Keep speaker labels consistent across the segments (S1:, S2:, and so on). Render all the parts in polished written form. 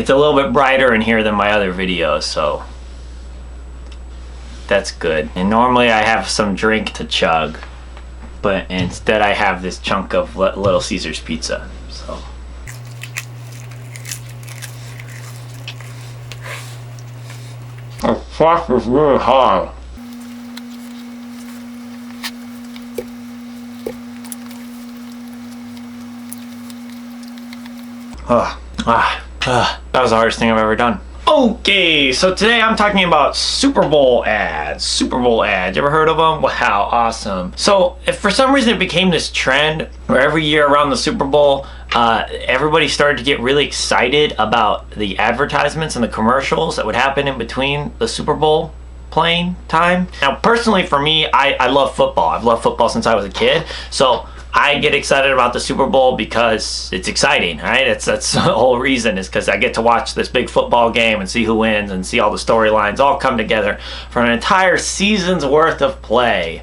S1: It's a little bit brighter in here than my other videos, so that's good. And normally I have some drink to chug, but instead I have this chunk of Little Caesars pizza. So the sauce is really hard. That was the hardest thing I've ever done. Okay, so today I'm talking about Super Bowl ads. Super Bowl ads, you ever heard of them? Wow, awesome. So if for some reason it became this trend where every year around the Super Bowl, everybody started to get really excited about the advertisements and the commercials that would happen in between the Super Bowl playing time. Now, personally for me, I love football. I've loved football since I was a kid. So I get excited about the Super Bowl because it's exciting, right? That's the whole reason, is because I get to watch this big football game and see who wins and see all the storylines all come together for an entire season's worth of play.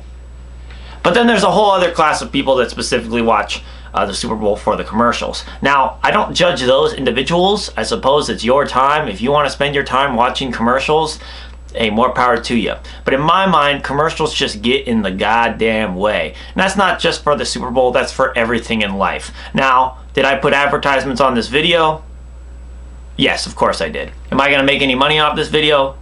S1: But then there's a whole other class of people that specifically watch the Super Bowl for the commercials. Now, I don't judge those individuals. I suppose it's your time. If you want to spend your time watching commercials, hey, more power to you. But in my mind, commercials just get in the goddamn way. And that's not just for the Super Bowl, that's for everything in life. Now, did I put advertisements on this video? Yes, of course I did. Am I gonna make any money off this video?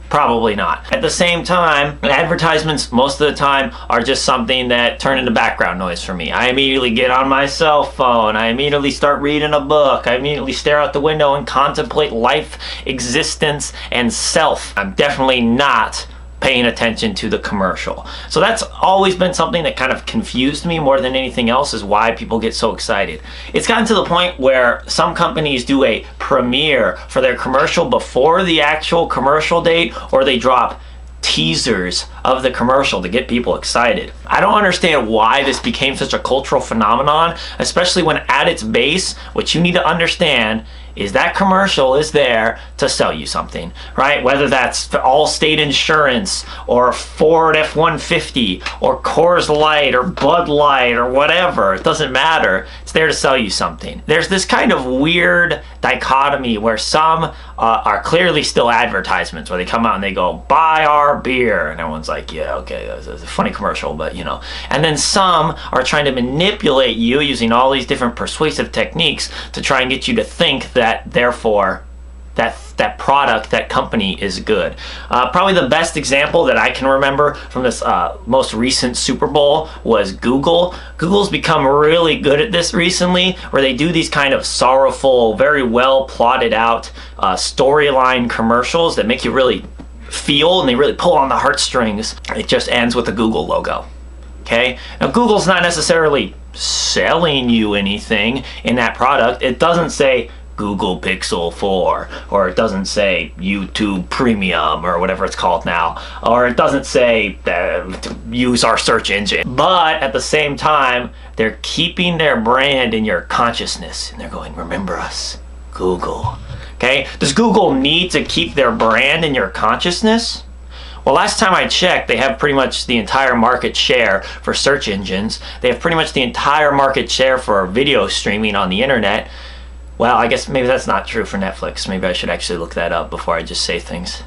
S1: Probably not. At the same time, advertisements most of the time are just something that turn into background noise for me. I immediately get on my cell phone. I immediately start reading a book. I immediately stare out the window and contemplate life, existence, and self. I'm definitely not paying attention to the commercial. So that's always been something that kind of confused me more than anything else, is why people get so excited. It's gotten to the point where some companies do a premiere for their commercial before the actual commercial date, or they drop teasers of the commercial to get people excited. I don't understand why this became such a cultural phenomenon, especially when at its base, what you need to understand is that commercial is there to sell you something, right? Whether that's Allstate Insurance or Ford F-150 or Coors Light or Bud Light or whatever, it doesn't matter. It's there to sell you something. There's this kind of weird dichotomy where some are clearly still advertisements, where they come out and they go, buy our beer, and everyone's like, yeah, okay, that's a funny commercial, but you know. And then some are trying to manipulate you using all these different persuasive techniques to try and get you to think that therefore that product, that company is good. Probably the best example that I can remember from this most recent Super Bowl was Google. Google's become really good at this recently, where they do these kind of sorrowful, very well plotted out storyline commercials that make you really feel, and they really pull on the heartstrings. It just ends with the Google logo. Okay? Now, Google's not necessarily selling you anything in that product. It doesn't say Google Pixel 4, or it doesn't say YouTube Premium, or whatever it's called now, or it doesn't say use our search engine. But at the same time, they're keeping their brand in your consciousness, and they're going, remember us, Google. Okay? Does Google need to keep their brand in your consciousness? Well, last time I checked, they have pretty much the entire market share for search engines. They have pretty much the entire market share for video streaming on the internet. Well, I guess maybe that's not true for Netflix. Maybe I should actually look that up before I just say things.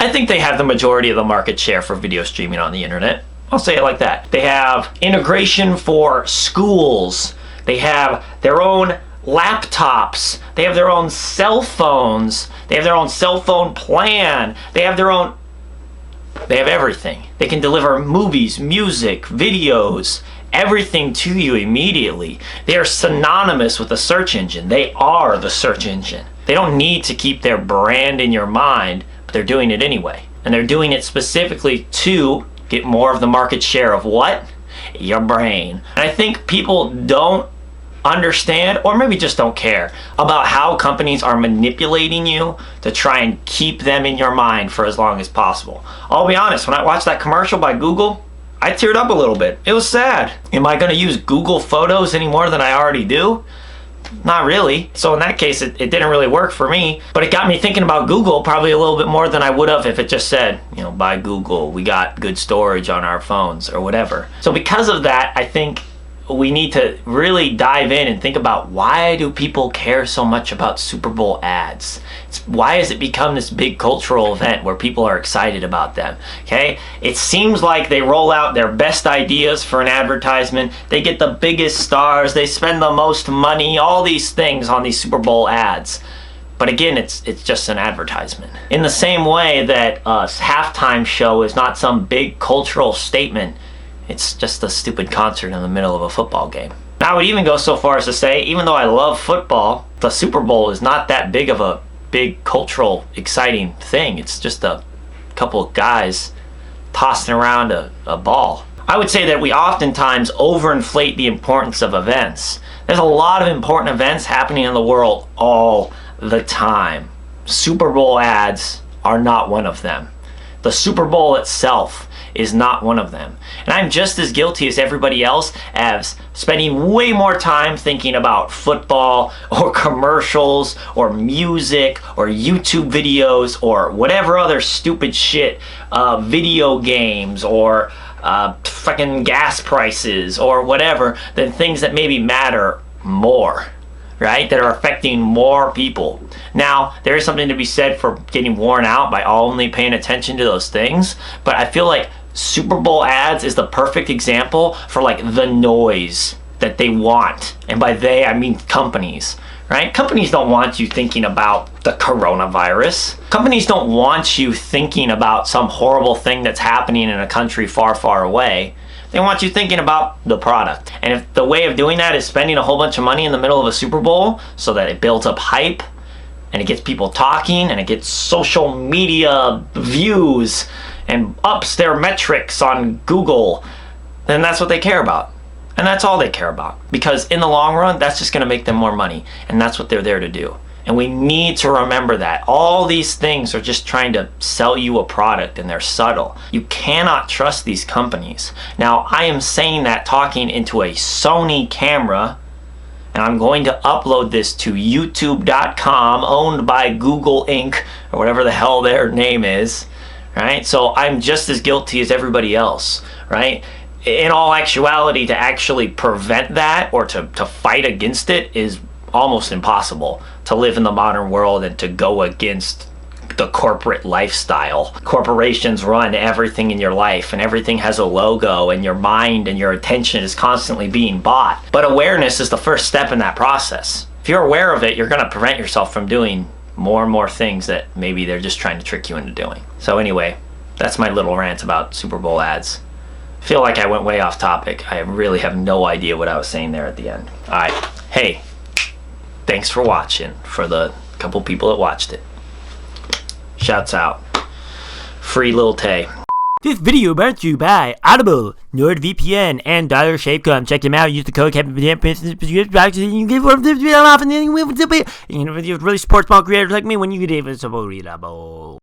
S1: I think they have the majority of the market share for video streaming on the internet. I'll say it like that. They have integration for schools. They have their own laptops. They have their own cell phones. They have their own cell phone plan. They have their own... They have everything. They can deliver movies, music, videos, everything to you immediately. They are synonymous with the search engine. They are the search engine. They don't need to keep their brand in your mind, but they're doing it anyway. And they're doing it specifically to get more of the market share of what? Your brain. And I think people don't understand, or maybe just don't care, about how companies are manipulating you to try and keep them in your mind for as long as possible. I'll be honest, when I watched that commercial by Google, I teared up a little bit. It was sad. Am I going to use Google Photos any more than I already do? Not really. So in that case, it didn't really work for me, but it got me thinking about Google probably a little bit more than I would have if it just said, you know, by Google, we got good storage on our phones or whatever. So because of that, I think we need to really dive in and think about, why do people care so much about Super Bowl ads? Why has it become this big cultural event where people are excited about them? Okay, it seems like they roll out their best ideas for an advertisement, they get the biggest stars, they spend the most money, all these things on these Super Bowl ads. But again, it's just an advertisement. In the same way that a halftime show is not some big cultural statement, it's just a stupid concert in the middle of a football game. I would even go so far as to say, even though I love football, the Super Bowl is not that big of a big cultural exciting thing. It's just a couple of guys tossing around a ball. I would say that we oftentimes overinflate the importance of events. There's a lot of important events happening in the world all the time. Super Bowl ads are not one of them. The Super Bowl itself is not one of them. And I'm just as guilty as everybody else as spending way more time thinking about football or commercials or music or YouTube videos or whatever other stupid shit, video games or fucking gas prices or whatever, than things that maybe matter more, right? That are affecting more people. Now, there is something to be said for getting worn out by only paying attention to those things, but I feel like Super Bowl ads is the perfect example for like the noise that they want. And by they, I mean companies, right? Companies don't want you thinking about the coronavirus. Companies don't want you thinking about some horrible thing that's happening in a country far, far away. They want you thinking about the product. And if the way of doing that is spending a whole bunch of money in the middle of a Super Bowl so that it builds up hype and it gets people talking and it gets social media views and ups their metrics on Google, then that's what they care about. And that's all they care about. Because in the long run, that's just going to make them more money. And that's what they're there to do. And we need to remember that. All these things are just trying to sell you a product, and they're subtle. You cannot trust these companies. Now, I am saying that talking into a Sony camera, and I'm going to upload this to youtube.com, owned by Google Inc., or whatever the hell their name is, right? So I'm just as guilty as everybody else, right? In all actuality, to actually prevent that or to fight against it is almost impossible. To live in the modern world and to go against the corporate lifestyle. Corporations run everything in your life, and everything has a logo, and your mind and your attention is constantly being bought. But awareness is the first step in that process. If you're aware of it, you're going to prevent yourself from doing more and more things that maybe they're just trying to trick you into doing. So anyway, that's my little rant about Super Bowl ads. I feel like I went way off topic. I really have no idea what I was saying there at the end. Alright, hey, thanks for watching, for the couple people that watched it. Shouts out. Free Lil Tay.
S2: This video brought to you by Audible, NordVPN, and Dollar Shave Club. Check them out. Use the code Kevin. You can give them off, and then you really support small creators like me when you get it.